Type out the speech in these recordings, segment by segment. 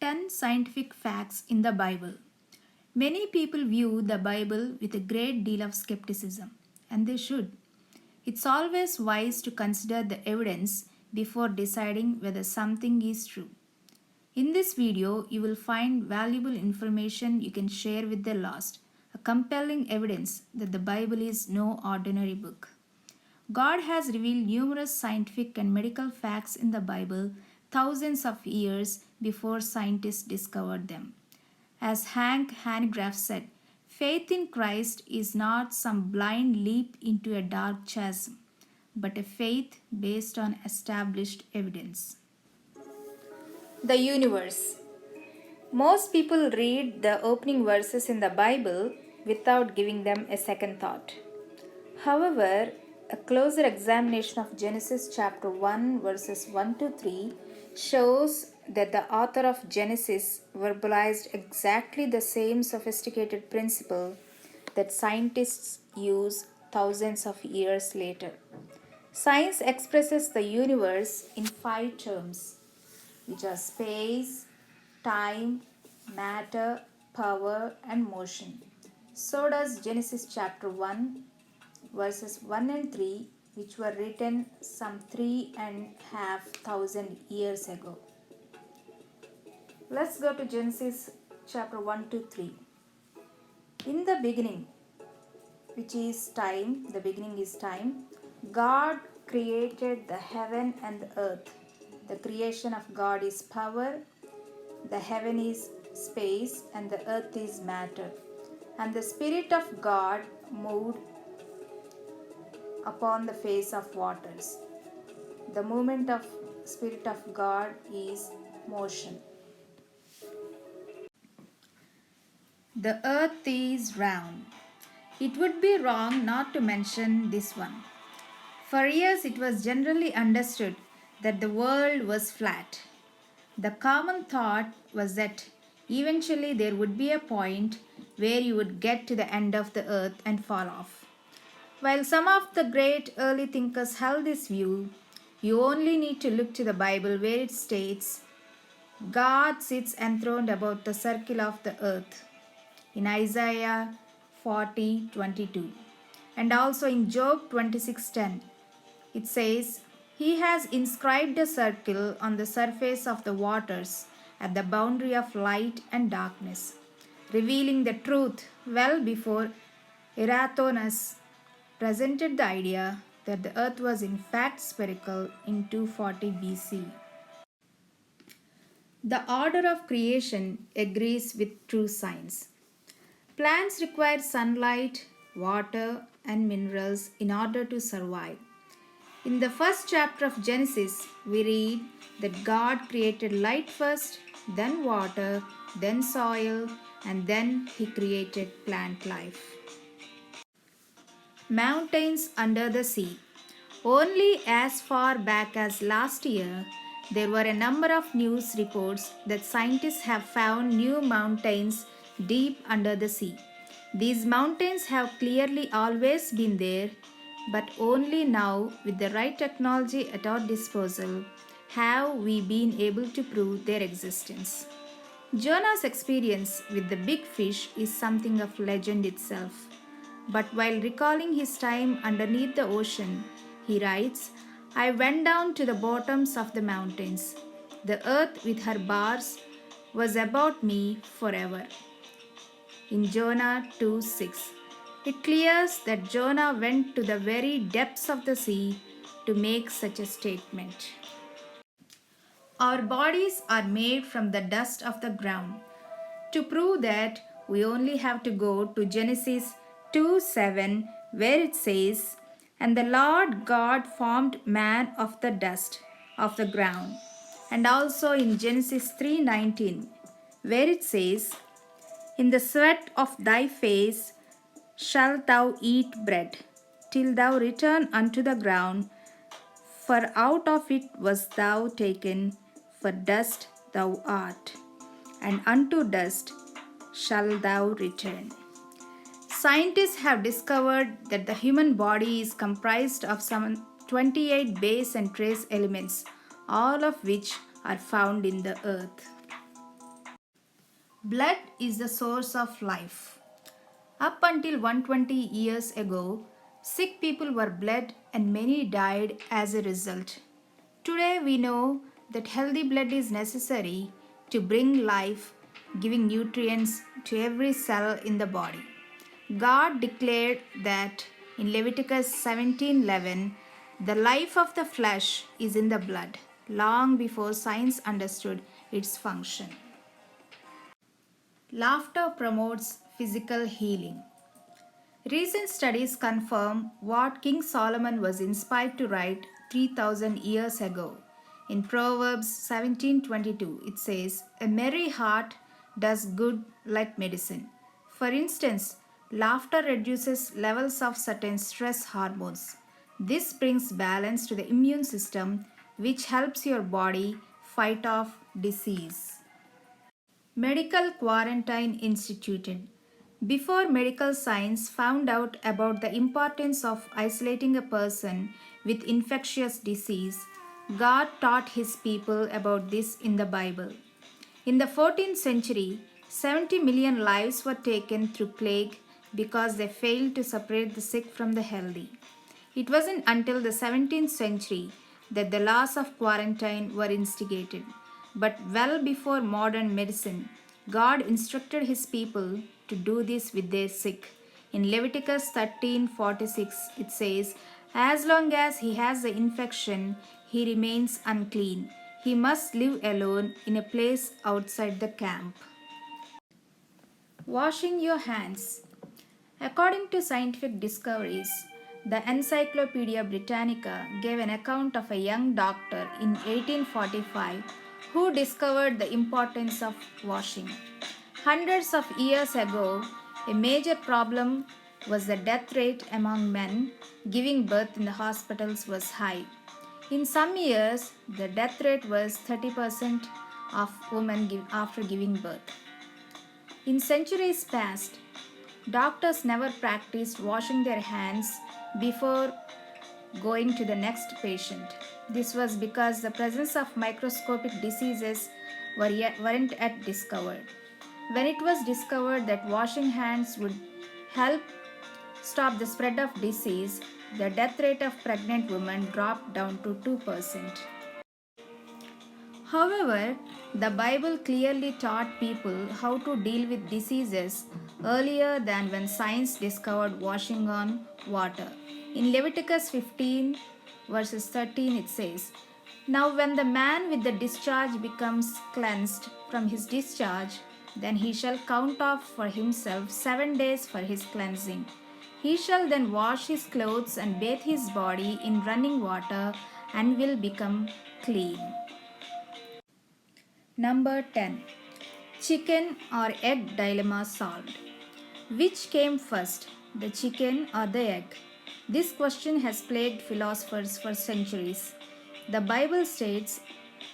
10 scientific facts in the Bible. Many people view the Bible with a great deal of skepticism, and they should. It's always wise to consider the evidence before deciding whether something is true. In this video, you will find valuable information you can share with the lost, a compelling evidence that the Bible is no ordinary book. God has revealed numerous scientific and medical facts in the Bible thousands of years before scientists discovered them. As Hank Hanegraaff said, faith in Christ is not some blind leap into a dark chasm, but a faith based on established evidence. The universe. Most people read the opening verses in the Bible without giving them a second thought. However, a closer examination of Genesis chapter 1 verses 1 to 3 shows that the author of Genesis verbalized exactly the same sophisticated principle that scientists use thousands of years later. Science expresses the universe in 5 terms, which are space, time, matter, power, and motion. So does Genesis chapter 1, verses 1 and 3, which were written some 3,500 years ago. Let's go to Genesis chapter 1 to 3. In the beginning, which is time, the beginning is time, God created the heaven and the earth. The creation of God is power, the heaven is space, and the earth is matter. And the Spirit of God moved upon the face of waters. The movement of Spirit of God is motion. The earth is round. It would be wrong not to mention this one. For years it was generally understood that the world was flat. The common thought was that eventually there would be a point where you would get to the end of the earth and fall off. While some of the great early thinkers held this view, you only need to look to the Bible where it states, God sits enthroned above the circle of the earth, in Isaiah 40:22, and also in Job 26:10. It says, He has inscribed a circle on the surface of the waters at the boundary of light and darkness, revealing the truth well before Eratosthenes presented the idea that the earth was in fact spherical in 240 BC. The order of creation agrees with true science. Plants require sunlight, water, and minerals in order to survive. In the first chapter of Genesis, we read that God created light first, then water, then soil, and then He created plant life. Mountains under the sea. Only as far back as last year, there were a number of news reports that scientists have found new mountains deep under the sea. These mountains have clearly always been there, but only now, with the right technology at our disposal, have we been able to prove their existence. Jonah's experience with the big fish is something of legend itself. But while recalling his time underneath the ocean, he writes, I went down to the bottoms of the mountains. The earth with her bars was about me forever. In Jonah 2:6, it clears that Jonah went to the very depths of the sea to make such a statement. Our bodies are made from the dust of the ground. To prove that, we only have to go to Genesis 2:7, where it says, And the Lord God formed man of the dust of the ground. And also in Genesis 3:19, where it says, In the sweat of thy face shalt thou eat bread, till thou return unto the ground, for out of it wast thou taken, for dust thou art, and unto dust shalt thou return. Scientists have discovered that the human body is comprised of some 28 base and trace elements, all of which are found in the earth. Blood is the source of life. Up until 120 years ago, sick people were bled and many died as a result. Today we know that healthy blood is necessary to bring life, giving nutrients to every cell in the body. God declared that in Leviticus 17:11, the life of the flesh is in the blood, long before science understood its function. Laughter promotes physical healing. Recent studies confirm what King Solomon was inspired to write 3000 years ago. In Proverbs 17:22 it says, "A merry heart does good like medicine." For instance, laughter reduces levels of certain stress hormones. This brings balance to the immune system, which helps your body fight off disease. Medical quarantine instituted. Before medical science found out about the importance of isolating a person with infectious disease, God taught his people about this in the Bible. In the 14th century, 70 million lives were taken through plague because they failed to separate the sick from the healthy. It wasn't until the 17th century that the laws of quarantine were instigated. But well before modern medicine, God instructed his people to do this with their sick. In Leviticus 13:46 it says, "As long as he has the infection, he remains unclean. He must live alone in a place outside the camp." Washing your hands. According to scientific discoveries, the Encyclopedia Britannica gave an account of a young doctor in 1845 who discovered the importance of washing. Hundreds of years ago, a major problem was the death rate among men giving birth in the hospitals was high. In some years, the death rate was 30% of women after giving birth. In centuries past, doctors never practiced washing their hands before going to the next patient. This was because the presence of microscopic diseases weren't yet discovered. When it was discovered that washing hands would help stop the spread of disease, the death rate of pregnant women dropped down to 2%. However, the Bible clearly taught people how to deal with diseases earlier than when science discovered washing on water. In Leviticus 15, verses 13, it says, "Now, when the man with the discharge becomes cleansed from his discharge, then he shall count off for himself 7 days for his cleansing. He shall then wash his clothes and bathe his body in running water and will become clean." Number 10. Chicken or egg dilemma solved. Which came first, the chicken or the egg? This question has plagued philosophers for centuries. The Bible states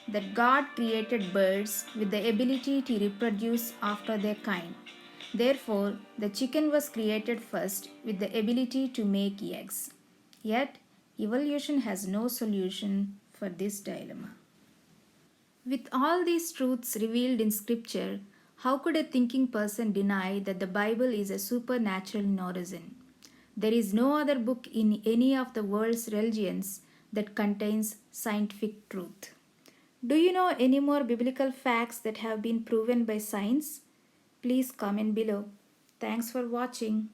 that God created birds with the ability to reproduce after their kind. Therefore, the chicken was created first with the ability to make eggs. Yet, evolution has no solution for this dilemma. With all these truths revealed in Scripture, how could a thinking person deny that the Bible is a supernatural origin? There is no other book in any of the world's religions that contains scientific truth. Do you know any more biblical facts that have been proven by science? Please comment below. Thanks for watching.